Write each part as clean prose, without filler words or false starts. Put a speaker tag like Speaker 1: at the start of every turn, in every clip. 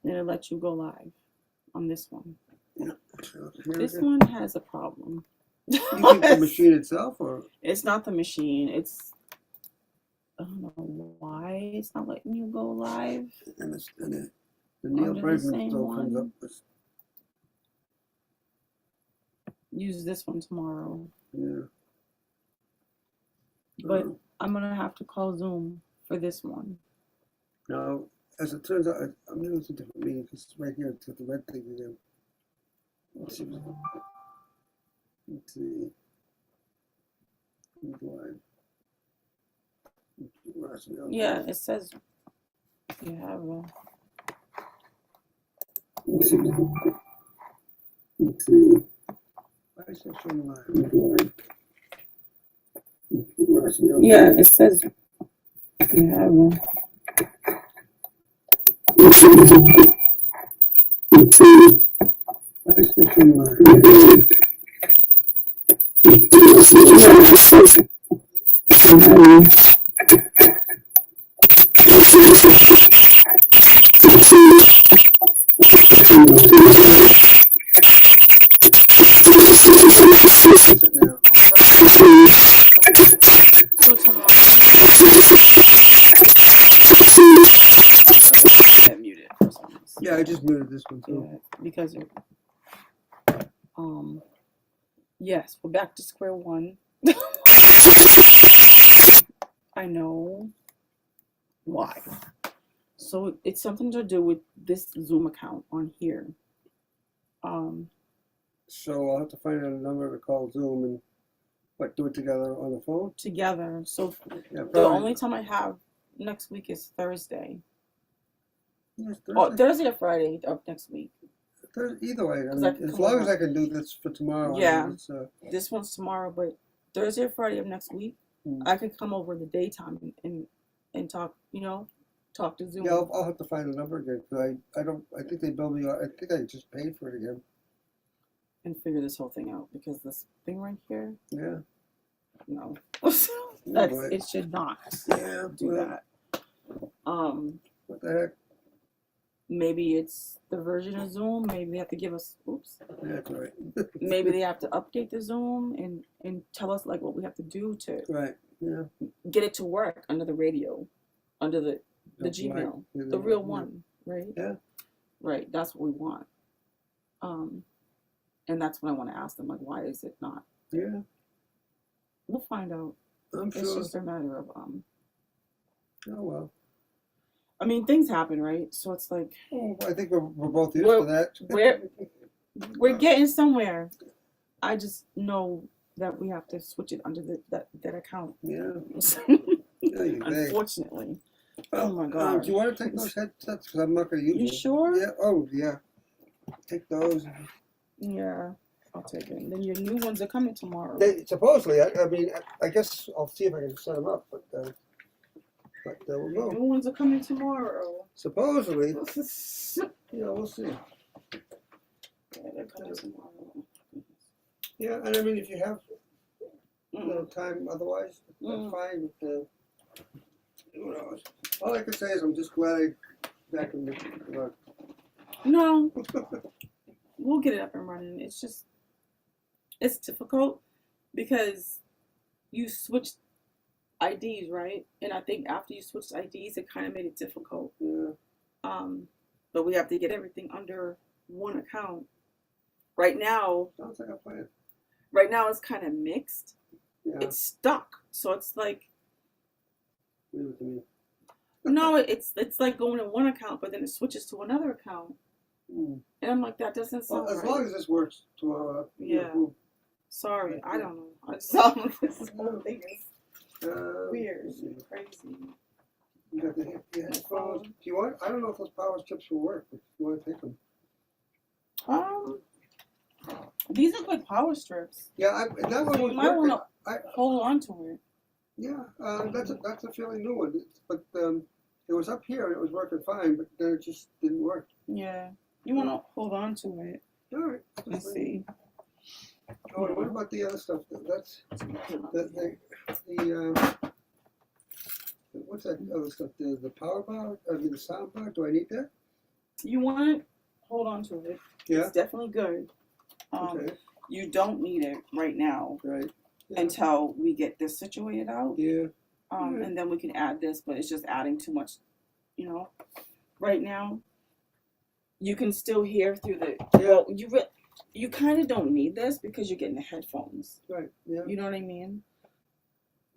Speaker 1: It'll let you go live on this one.
Speaker 2: Yeah.
Speaker 1: This one has a problem.
Speaker 2: You think the machine itself, or
Speaker 1: It's not the machine. It's I don't know why it's not letting you go live.
Speaker 2: and the Neal
Speaker 1: Under the
Speaker 2: Braverman
Speaker 1: same
Speaker 2: still comes up
Speaker 1: one.
Speaker 2: with
Speaker 1: Use this one tomorrow.
Speaker 2: yeah.
Speaker 1: But I'm gonna have to call Zoom for this one.
Speaker 2: Now, as it turns out, I'm going to use a different meeting because it's right here. It's got the red thing again. Let's see. Let's see.
Speaker 1: Yeah, it says you have a.
Speaker 2: Let's see. Let's see. Why is it showing live?
Speaker 1: Yeah, it says you have a.
Speaker 2: Why is it showing live?
Speaker 1: So tomorrow. Muted for some reason.
Speaker 2: Yeah, I just muted this one too.
Speaker 1: Yeah, because yes, we're back to square one. I know why. So it's something to do with this Zoom account on here.
Speaker 2: So I'll have to find out a number to call Zoom and do it together on the phone.
Speaker 1: Together. So
Speaker 2: Yeah,
Speaker 1: the only time I have next week is Thursday.
Speaker 2: Yes, Thursday.
Speaker 1: Oh, Thursday or Friday of next week.
Speaker 2: Either way, I mean,
Speaker 1: I can
Speaker 2: as
Speaker 1: come
Speaker 2: long
Speaker 1: over.
Speaker 2: as I can do this for tomorrow.
Speaker 1: Yeah.
Speaker 2: I mean, it's,
Speaker 1: This one's tomorrow, but Thursday or Friday of next week, I can come over in the daytime and talk. Talk to Zoom.
Speaker 2: yeah, I'll have to find the number again because I think they billed me. I think I just paid for it again.
Speaker 1: And figure this whole thing out because this thing right here,
Speaker 2: Yeah.
Speaker 1: no,
Speaker 2: Yeah, but-
Speaker 1: it should not
Speaker 2: Yeah.
Speaker 1: do
Speaker 2: well,
Speaker 1: that.
Speaker 2: What the heck?
Speaker 1: Maybe it's the version of Zoom. Maybe they have to give us. Oops.
Speaker 2: Yeah, that's right.
Speaker 1: Maybe they have to update the Zoom and tell us like what we have to do to
Speaker 2: Right. Yeah.
Speaker 1: get it to work under the radio, under the Gmail,
Speaker 2: Right.
Speaker 1: the real one, right?
Speaker 2: Yeah.
Speaker 1: Right. That's what we want. And that's what I want to ask them. Like, why is it not?
Speaker 2: Yeah.
Speaker 1: We'll find out.
Speaker 2: I'm
Speaker 1: It's
Speaker 2: sure.
Speaker 1: just a matter of
Speaker 2: Oh well.
Speaker 1: I mean, things happen, right? So it's like
Speaker 2: I think we're both used to that.
Speaker 1: we're getting somewhere. I just know that we have to switch it under that account.
Speaker 2: Yeah.
Speaker 1: Unfortunately. Oh my
Speaker 2: Do
Speaker 1: god.
Speaker 2: you want to take those headsets? Because I'm not going to use them.
Speaker 1: You sure?
Speaker 2: Yeah. Oh yeah. Take those.
Speaker 1: Yeah, I'll take it. Then your new ones are coming tomorrow.
Speaker 2: Supposedly, I mean, I guess I'll see if I can set them up, but we'll
Speaker 1: Your
Speaker 2: go.
Speaker 1: new ones are coming tomorrow.
Speaker 2: Supposedly, we'll see.
Speaker 1: Yeah, they're coming tomorrow.
Speaker 2: Yeah, and I mean, if you have time, otherwise, that's fine. But, who knows? All I can say is I'm just glad I'm back in the work.
Speaker 1: No, we'll get it up and running. It's just, it's difficult because you switched IDs, right? And I think after you switched IDs, it kind of made it difficult.
Speaker 2: Yeah.
Speaker 1: But we have to get everything under one account. Right now,
Speaker 2: Sounds like a plan.
Speaker 1: right now it's kind of mixed.
Speaker 2: Yeah.
Speaker 1: It's stuck, so it's like
Speaker 2: Leave it to me.
Speaker 1: no, it's like going in one account, but then it switches to another account.
Speaker 2: Mm.
Speaker 1: And I'm like, that doesn't sound
Speaker 2: Well, as
Speaker 1: right.
Speaker 2: long as this works tomorrow.
Speaker 1: Yeah. Sorry, I don't know. I just saw this whole thing is weird, crazy.
Speaker 2: You got the headphones. Do you want? I don't know if those power strips will work, but you want to take them?
Speaker 1: These are good power strips.
Speaker 2: Yeah, that one
Speaker 1: You
Speaker 2: was
Speaker 1: might
Speaker 2: working.
Speaker 1: want to hold on to it.
Speaker 2: Yeah, that's a fairly new one. But it was up here and it was working fine, but then it just didn't work.
Speaker 1: Yeah, you want to hold on to it.
Speaker 2: All right.
Speaker 1: Let's see.
Speaker 2: Oh, and what about the other stuff? That's the what's that other stuff? The power bar? I mean, the sound bar? Do I need that?
Speaker 1: You want to hold on to it.
Speaker 2: Yeah.
Speaker 1: It's definitely good.
Speaker 2: Okay.
Speaker 1: You don't need it right now.
Speaker 2: Right. Yeah.
Speaker 1: Until we get this situated out.
Speaker 2: Yeah.
Speaker 1: And then we can add this, but it's just adding too much, Right now, you can still hear through the.
Speaker 2: Yeah.
Speaker 1: Well, you kind of don't need this because you're getting the headphones.
Speaker 2: Right. Yeah.
Speaker 1: You know what I mean?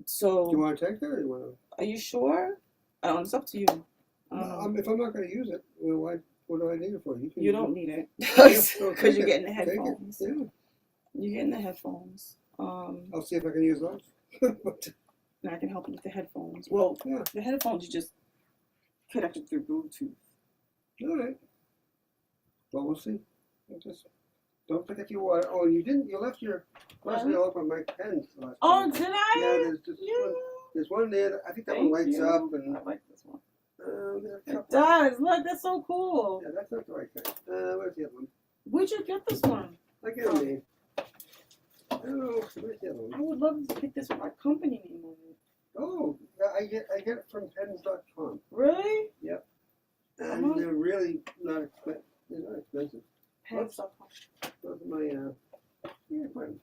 Speaker 1: So.
Speaker 2: Do you want to take that, or you want to?
Speaker 1: Are you sure? It's up to you.
Speaker 2: If I'm not going to use it, well, why? What do I need it for?
Speaker 1: You don't need it because you're getting the headphones.
Speaker 2: Yeah.
Speaker 1: You're getting the headphones.
Speaker 2: I'll see if I can use those.
Speaker 1: And I can help you with the headphones. Well,
Speaker 2: yeah.
Speaker 1: The headphones you just connect it through Bluetooth.
Speaker 2: All right. Well, we'll see. Just don't forget you water. Oh, you didn't. You left your personally open my pens last
Speaker 1: Oh,
Speaker 2: time.
Speaker 1: did I?
Speaker 2: Yeah, there's just one. There's one there. I think that one lights up, and
Speaker 1: I like this one.
Speaker 2: It
Speaker 1: does. Look, that's so cool.
Speaker 2: Yeah, that's not the right kind. Where's the other one?
Speaker 1: Where'd you get this one?
Speaker 2: I get a name. Oh, where's the other one?
Speaker 1: I would love to get this with my company name on it.
Speaker 2: Oh, I get it from pens.com.
Speaker 1: Really?
Speaker 2: Yep. And they're really not expensive. They're not expensive.
Speaker 1: Pens.com.
Speaker 2: Those are my yeah, friends.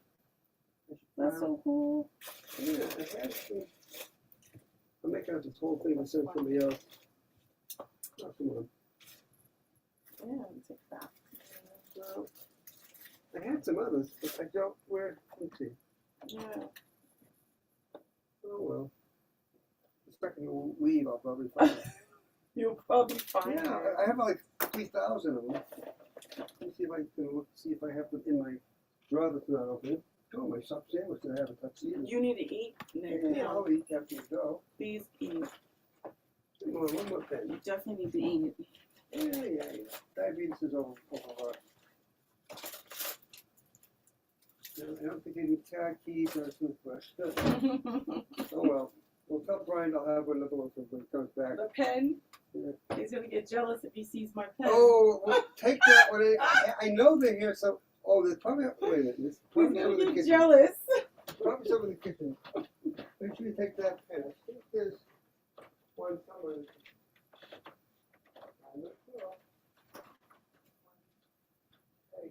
Speaker 1: That's so cool.
Speaker 2: Yeah, I had to. I'm making up this whole thing and send somebody else. Oh, come on.
Speaker 1: Yeah, let me take that.
Speaker 2: Well, I had some others, but I don't. Let's see.
Speaker 1: Yeah.
Speaker 2: Oh well. The second you leave, I'll probably find it.
Speaker 1: You'll probably find it.
Speaker 2: Yeah, I have like 3,000 of them. Let me see if I can look, see if I have them in my drawer that's not open. Oh, my sub sandwich that I haven't touched either.
Speaker 1: You need to eat.
Speaker 2: Yeah, I'll eat after you go.
Speaker 1: Please eat.
Speaker 2: Come on, one more pen.
Speaker 1: You definitely need to eat.
Speaker 2: Yeah. Diabetes is over. I don't think I need car keys or a toothbrush. Oh well. Well, tell Brian I'll have another one when he comes back.
Speaker 1: The pen?
Speaker 2: Yeah.
Speaker 1: He's going to get jealous if he sees my pen.
Speaker 2: Oh, well, take that one. I know they're here, so. Oh, there's probably. Wait a minute. There's
Speaker 1: He's
Speaker 2: probably
Speaker 1: going
Speaker 2: some
Speaker 1: to
Speaker 2: in the
Speaker 1: get
Speaker 2: kitchen.
Speaker 1: jealous.
Speaker 2: Probably some in the kitchen. Make sure you take that pen. I think there's one somewhere. I'm not sure. Hey.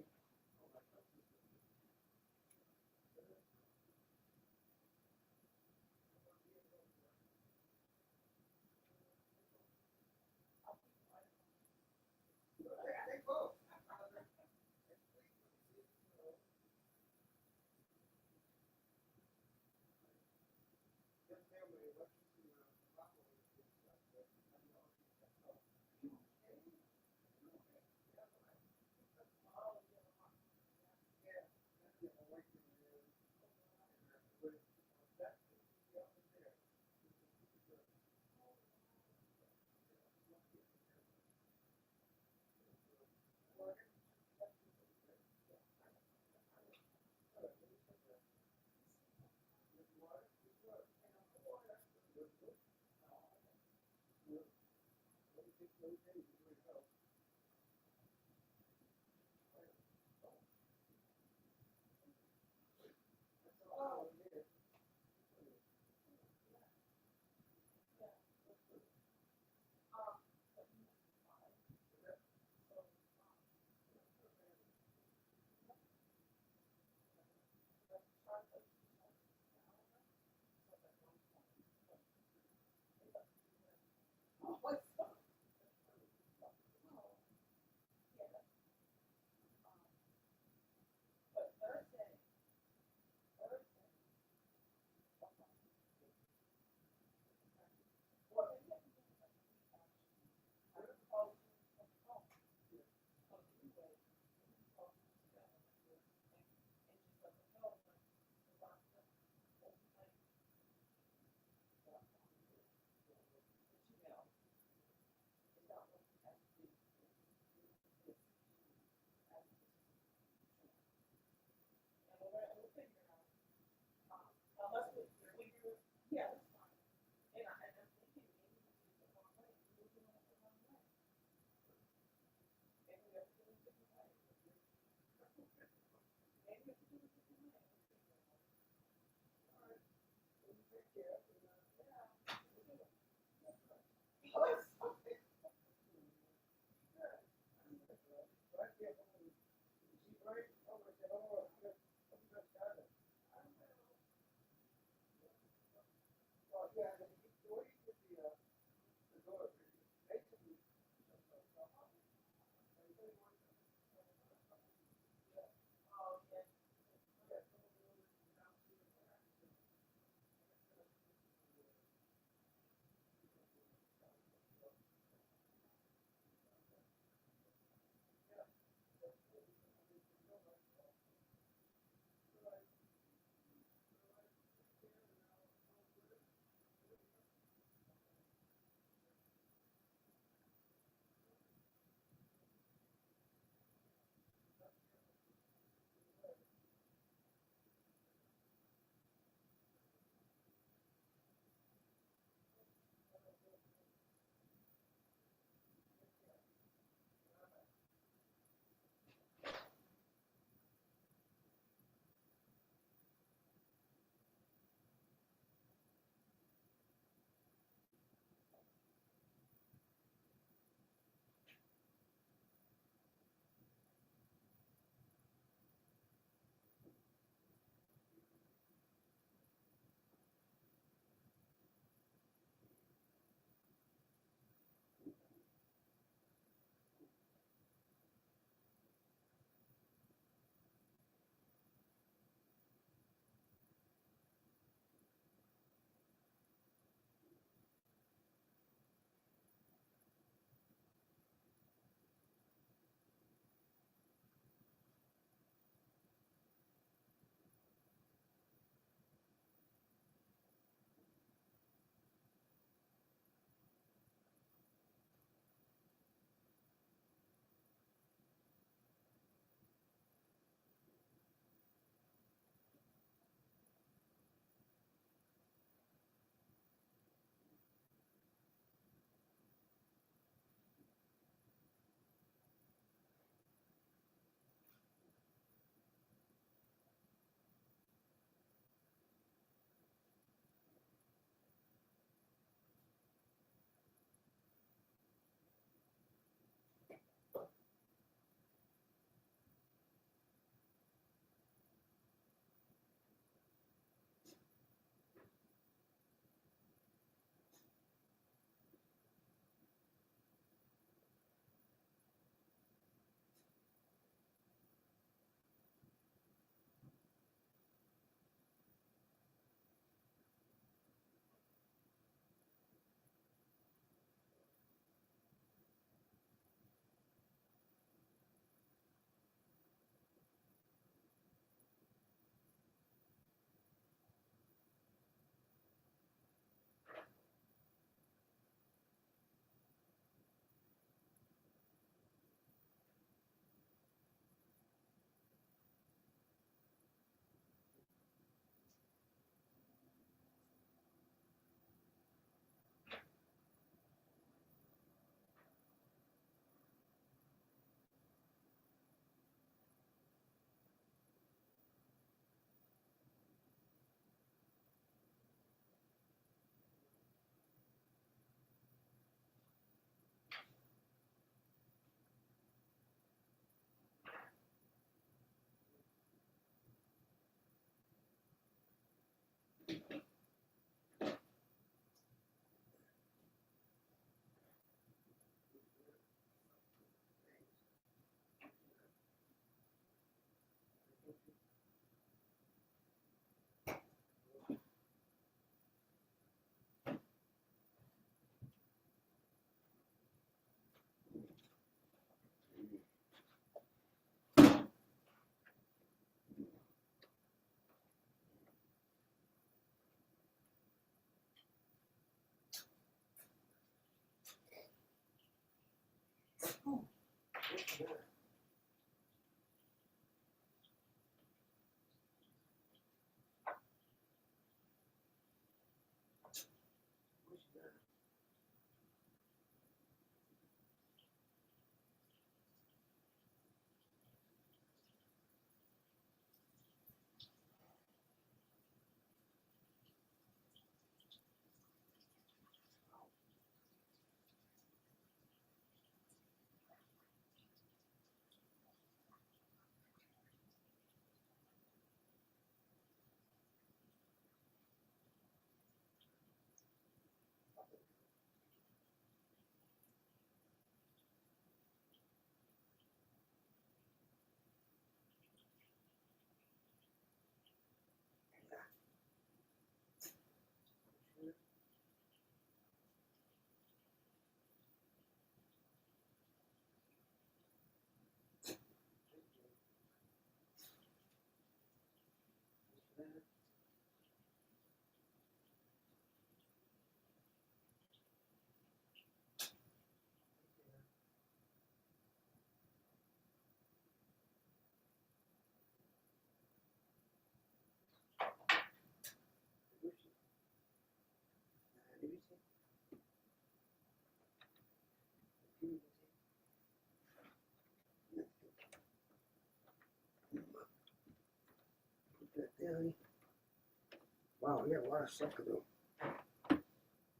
Speaker 2: lot of stuff to do.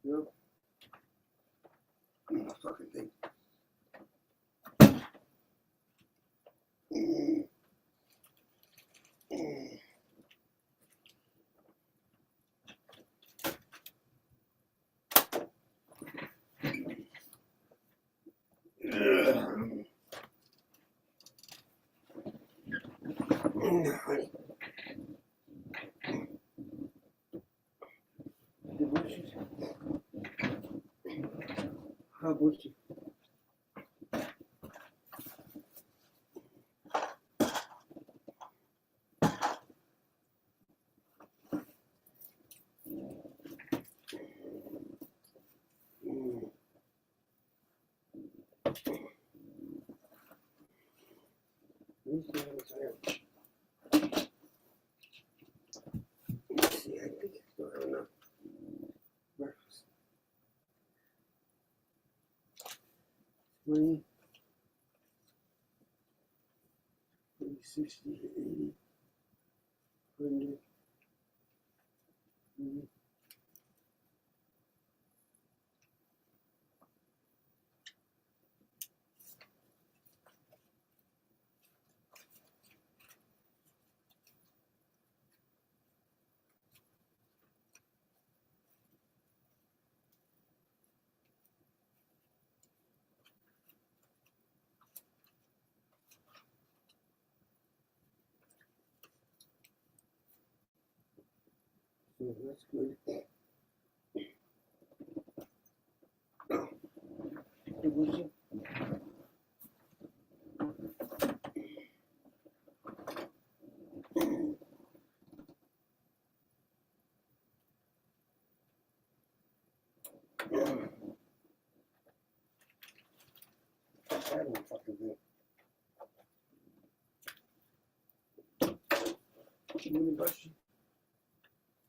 Speaker 2: Yep. Fucking thing. How about you? Let's see, I think it's not enough breakfast. 20, 60, 80, 100. So that's good. Hey, what's it? That one fucking thing. You want to brush?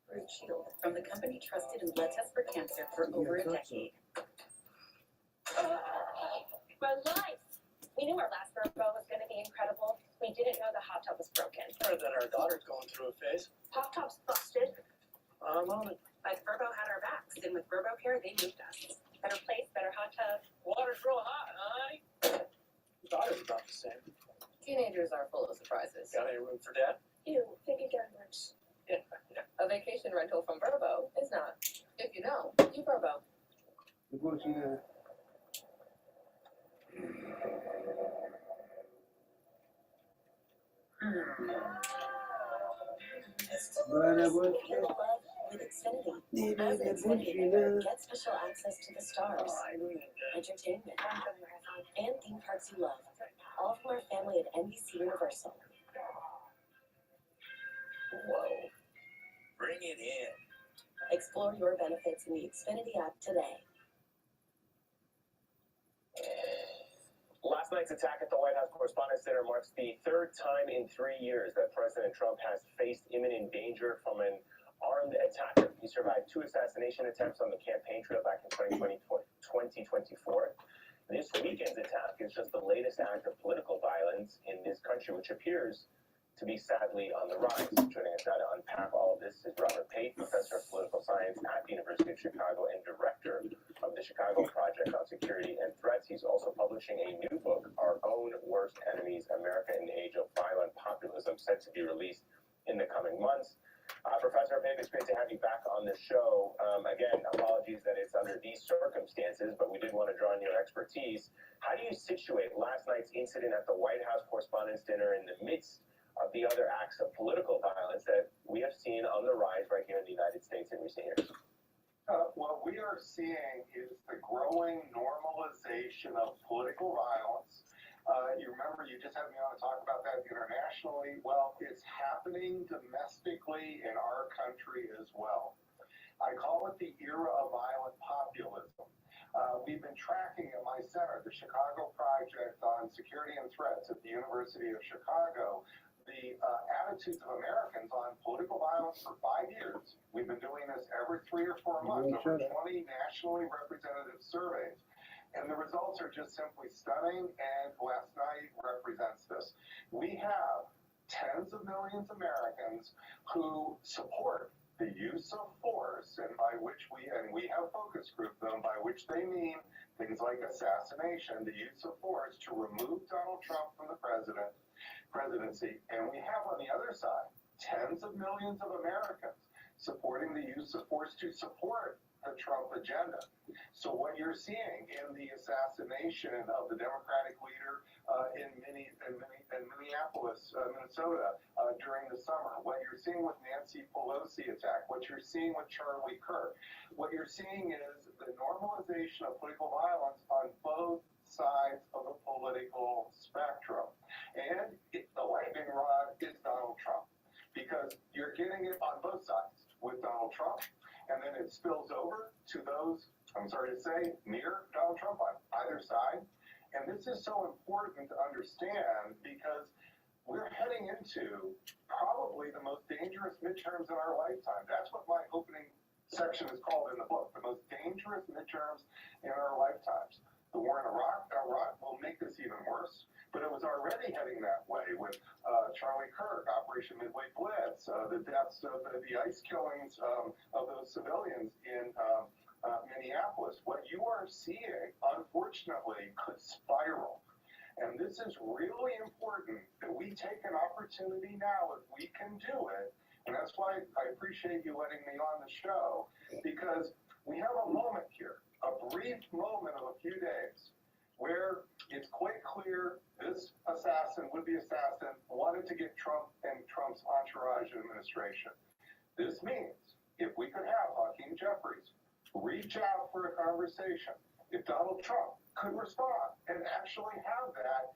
Speaker 3: Fruit Shield from the company trusted in blood tests for cancer for over a decade.
Speaker 4: My life! We knew our last Virgo was going to be incredible. We didn't know the hot tub was broken.
Speaker 5: Heard that our daughter's going through a phase.
Speaker 4: Hot tub's busted.
Speaker 5: I'm on it.
Speaker 3: But Verbo had our backs, and with Verbo Care, they moved us.
Speaker 4: Better place, better hot tub.
Speaker 5: Water's real hot, honey. Daughter's about the same.
Speaker 3: Teenagers are full of surprises.
Speaker 5: Got any room for dad?
Speaker 4: Ew, think again, Rich.
Speaker 5: Yeah.
Speaker 3: A vacation rental from Verbo is not. If you know, you Verbo.
Speaker 2: We're going to
Speaker 3: With Xfinity. As Xfinity, get special access to the stars, entertainment, and theme parks you love. All from our family at NBC Universal.
Speaker 5: Whoa. Bring it in.
Speaker 3: Explore your benefits in the Xfinity app today.
Speaker 6: Last night's attack at the White House Correspondents' Dinner marks the third time in 3 years that President Trump has faced imminent danger from an armed attacker. He survived 2 assassination attempts on the campaign trail back in 2024. This weekend's attack is just the latest act of political violence in this country, which appears to be sadly on the rise. Joining us now to unpack all of this is Robert Pate, professor of political science at the University of Chicago and director of the Chicago Project on Security and Threats. He's also publishing a new book, Our Own Worst Enemies, America in the Age of Violent Populism, set to be released in the coming months. Professor Pate, it's great to have you back on the show. Again, apologies that it's under these circumstances, but we did want to draw on your expertise. How do you situate last night's incident at the White House Correspondents' Dinner in the midst of the other acts of political violence that we have seen on the rise right here in the United States in recent years?
Speaker 7: What we are seeing is the growing normalization of political violence. You remember you just had me on to talk about that internationally. Well, it's happening domestically in our country as well. I call it the era of violent populism. We've been tracking at my center, the Chicago Project on Security and Threats at the University of Chicago, the attitudes of Americans on political violence for 5 years. We've been doing this every 3 or 4 months, over 20 nationally representative surveys. And the results are just simply stunning, and last night represents this. We have tens of millions of Americans who support the use of force, and by which we have focus group them, by which they mean things like assassination, the use of force to remove Donald Trump from the presidency. And we have on the other side tens of millions of Americans supporting the use of force to support the Trump agenda. So what you're seeing in the assassination of the Democratic leader in Minneapolis, Minnesota, during the summer, what you're seeing with Nancy Pelosi attack, what you're seeing with Charlie Kirk, what you're seeing is the normalization of political violence on both sides of the political spectrum. And the lightning rod is Donald Trump, because you're getting it on both sides with Donald Trump, and then it spills over to those, I'm sorry to say, near Donald Trump on either side. And this is so important to understand because we're heading into probably the most dangerous midterms in our lifetime. That's what my opening section is called in the book, the most dangerous midterms in our lifetimes. The war in Iraq will make this even worse, but it was already heading that way with Charlie Kirk, Operation Midway Blitz, the deaths of the ICE killings of those civilians in Minneapolis. What you are seeing, unfortunately, could spiral. And this is really important that we take an opportunity now, if we can do it. And that's why I appreciate you letting me on the show, because we have a moment here, a brief moment of a few days, where it's quite clear this would-be assassin, wanted to get Trump and Trump's entourage administration. This means if we could have Hakeem Jeffries reach out for a conversation, if Donald Trump could respond and actually have that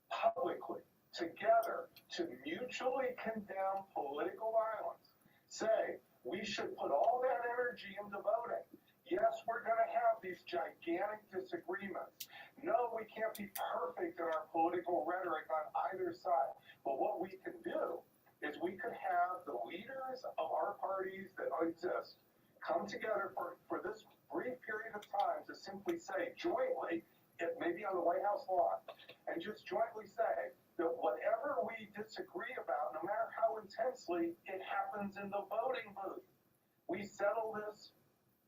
Speaker 7: publicly, together, to mutually condemn political violence, say, we should put all that energy into voting. Yes, we're going to have these gigantic disagreements. No, we can't be perfect in our political rhetoric on either side. But what we can do is we could have the leaders of our parties that exist come together for this brief period of time to simply say jointly, it may be on the White House lawn, and just jointly say that whatever we disagree about, no matter how intensely, it happens in the voting booth. We settle this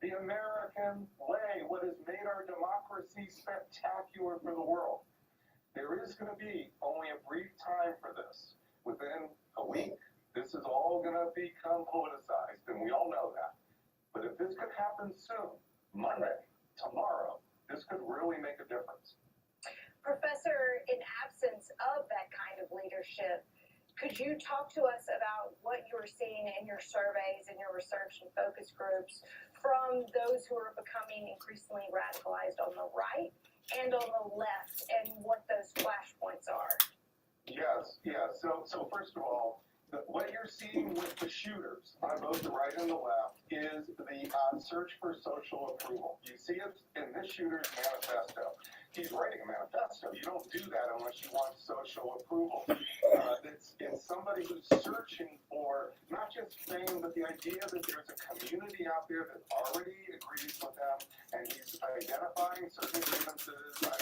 Speaker 7: the American way, what has made our democracy spectacular for the world. There is going to be only a brief time for this. Within a week, this is all going to become politicized, and we all know that. But if this could happen soon, Monday, tomorrow, this could really make a difference.
Speaker 4: Professor, in absence of that kind of leadership, could you talk to us about what you're seeing in your surveys and your research and focus groups from those who are becoming increasingly radicalized on the right and on the left, and what those flashpoints are?
Speaker 7: Yes. So first of all, what you're seeing with the shooters on both the right and the left is the search for social approval. You see it in this shooter's manifesto. He's writing a manifesto. You don't do that unless you want social approval. It's somebody who's searching for not just fame, but the idea that there's a community out there that already agrees with them, and he's identifying certain grievances. I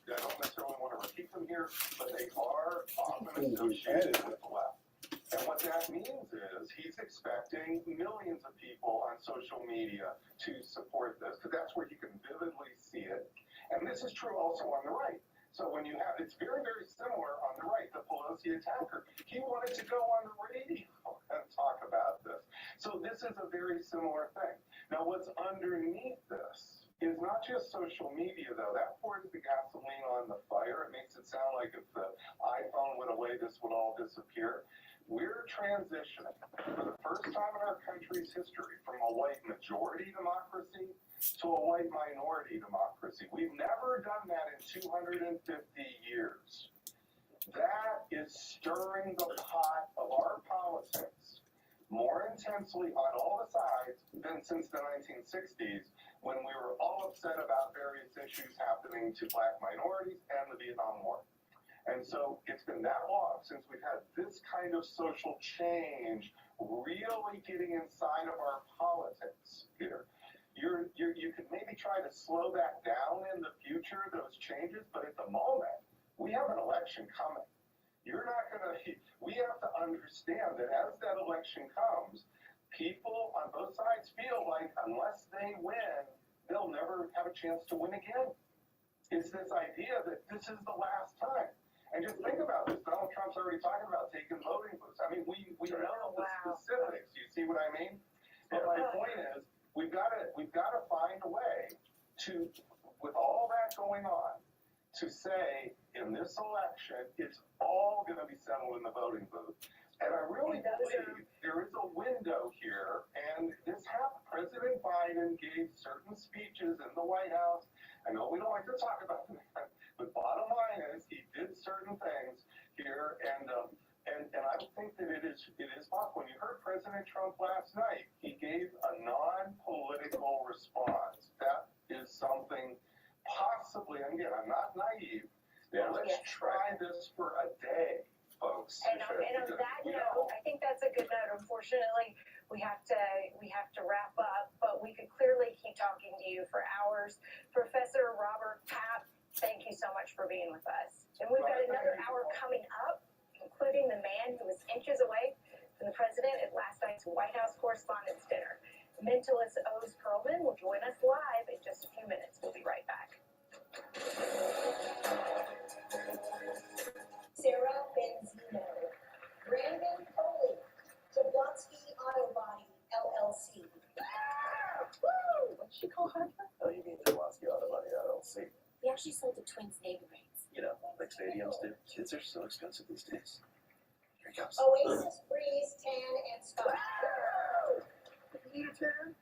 Speaker 7: don't necessarily want to repeat them here, but they are often associated with the left. And what that means is he's expecting millions of people on social media to support this, because that's where you can vividly see it. And this is true also on the right. So when you have, it's very, very similar on the right, the Pelosi attacker. He wanted to go on the radio and talk about this. So this is a very similar thing. Now what's underneath this is not just social media, though. That pours the gasoline on the fire. It makes it sound like if the iPhone went away, this would all disappear. We're transitioning for the first time in our country's history from a white majority democracy to a white minority democracy. We've never done that in 250 years. That is stirring the pot of our politics more intensely on all the sides than since the 1960s, when we were all upset about various issues happening to black minorities and the Vietnam War. And so it's been that long since we've had this kind of social change really getting inside of our politics here. You can maybe try to slow that down in the future, those changes, but at the moment, we have an election coming. We have to understand that as that election comes, people on both sides feel like unless they win, they'll never have a chance to win again. It's this idea that this is the last time. And just think about this. Donald Trump's already talking about taking voting booths. I mean, we know the specifics. You see what I mean? But my point is, we've got to find a way to, with all that going on, to say in this election, it's all going to be settled in the voting booth. And I really believe there is a window here, and this happened. President Biden gave certain speeches in the White House. I know we don't like to talk about that, but bottom line is he did certain things here, and I think that it is possible. When you heard President Trump last night, he gave a non-political response. That is something possibly, and again, I'm not naive, but let's try this for a day, folks.
Speaker 4: And on that note, I think that's a good note. Unfortunately, we have to wrap up, but we could clearly keep talking to you for hours. Professor Robert Papp, thank you so much for being with us. And we've got another hour coming up, including the man who was inches away from the president at last night's White House Correspondents' Dinner. Mentalist Oz Perlman will join us live in just a few minutes. We'll be right back.
Speaker 3: Sarah Benzino, Brandon Foley, Jablonski Auto Body, LLC.
Speaker 6: What'd she call her? Oh, you mean Jablonski Auto Body LLC?
Speaker 3: We actually sold the Twins naming rights.
Speaker 6: You know, like stadiums do. Kids are so expensive these days. Here he comes.
Speaker 3: Oasis, Breeze, Tan, and Scott.
Speaker 6: You need a tan?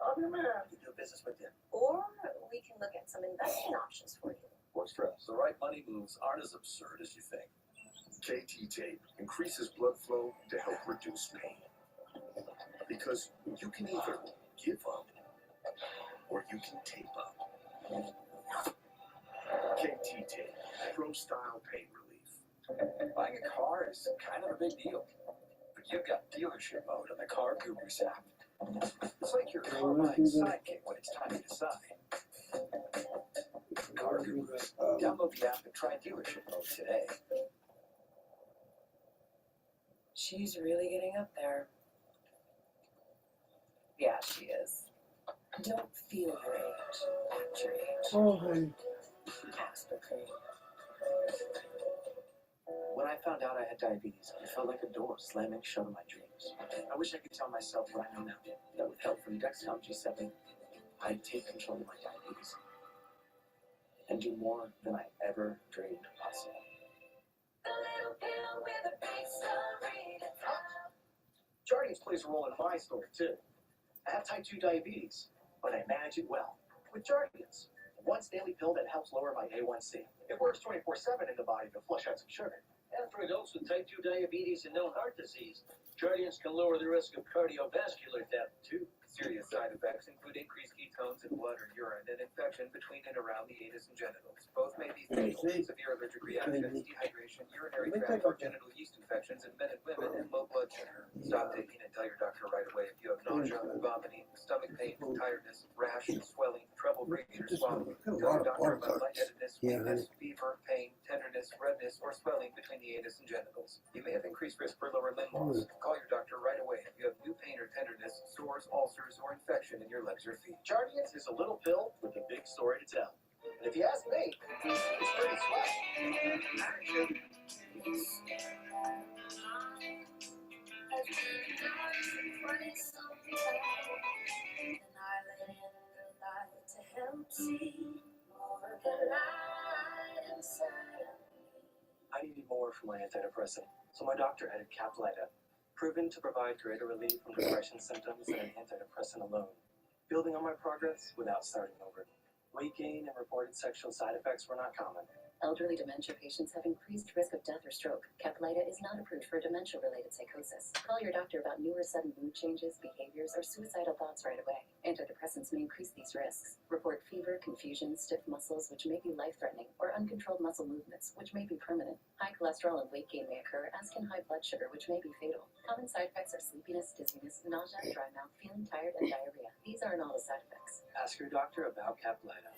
Speaker 6: I'm your man. You do business with him.
Speaker 3: Or we can look at some investment options for you.
Speaker 6: What's stress? The right money moves aren't as absurd as you think.
Speaker 8: KT tape increases blood flow to help reduce pain. Because you can either give up or you can tape up. KT tape, pro style pain relief.
Speaker 6: Buying a car is kind of a big deal. But you've got dealership mode on the Car Gurus app. It's like your car buying sidekick when it's time to decide. Car Gurus. Download the app and try dealership mode today.
Speaker 9: She's really getting up there. Yeah, she is. Don't feel your age. Act your age.
Speaker 2: Oh, honey.
Speaker 9: Casper cream.
Speaker 6: When I found out I had diabetes, it felt like a door slamming shut on my dreams. I wish I could tell myself what I know now, that with help from Dexcom G7, I'd take control of my diabetes and do more than I ever dreamed possible. Jardiance plays a role in my story, too. I have type 2 diabetes, but I manage it well with Jardiance. Once daily pill that helps lower my A1C. It works 24/7 in the body to flush out some sugar.
Speaker 5: And for adults with type 2 diabetes and known heart disease, Jardiance can lower the risk of cardiovascular death, too.
Speaker 10: Serious side effects include increased ketones in blood or urine and infection between and around the anus and genitals. Both may be fatal. Severe allergic reactions, dehydration, urinary tract or genital yeast infections in men and women, and low blood sugar. Stop taking and tell your doctor right away if you have nausea, vomiting, stomach pain, tiredness, rash, swelling, trouble breathing or swallowing. Tell your doctor about lightheadedness, weakness, fever, pain, tenderness, redness, or swelling between the anus and genitals. You may have increased risk for lower limb loss. Call your doctor right away if you have new pain or tenderness, sores, ulcers, or infection in your legs or feet.
Speaker 6: Jardiance is a little pill with a big story to tell. And if you ask me, it's pretty sweet. I needed more from my antidepressant, so my doctor added Caplyta, proven to provide greater relief from depression symptoms than an antidepressant alone, building on my progress without starting over. Weight gain and reported sexual side effects were not common.
Speaker 3: Elderly dementia patients have increased risk of death or stroke. Caplyta is not approved for dementia-related psychosis. Call your doctor about newer sudden mood changes, behaviors, or suicidal thoughts right away. Antidepressants may increase these risks. Report fever, confusion, stiff muscles, which may be life-threatening, or uncontrolled muscle movements, which may be permanent. High cholesterol and weight gain may occur, as can high blood sugar, which may be fatal. Common side effects are sleepiness, dizziness, nausea, dry mouth, feeling tired, and diarrhea. These aren't all the side effects.
Speaker 6: Ask your doctor about Caplyta.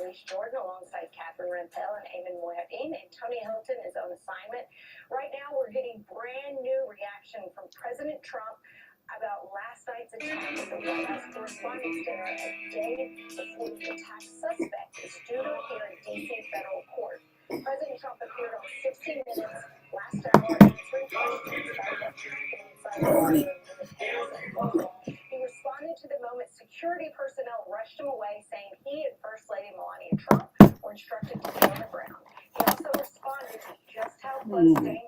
Speaker 4: Elise Jordan alongside Catherine Rampell and Eamon Moyadeen, and Tony Hilton is on assignment. Right now, we're getting brand new reaction from President Trump about last night's attack at the White House Correspondents' Dinner, a day before the attack suspect is due to appear in D.C. federal court. President Trump appeared on 60 Minutes last hour, answering questions about what happened inside the room when the cameras unfolded. He responded to the moment security personnel rushed him away, saying he and First Lady Melania Trump were instructed to stay on the ground. He also responded to just how close danger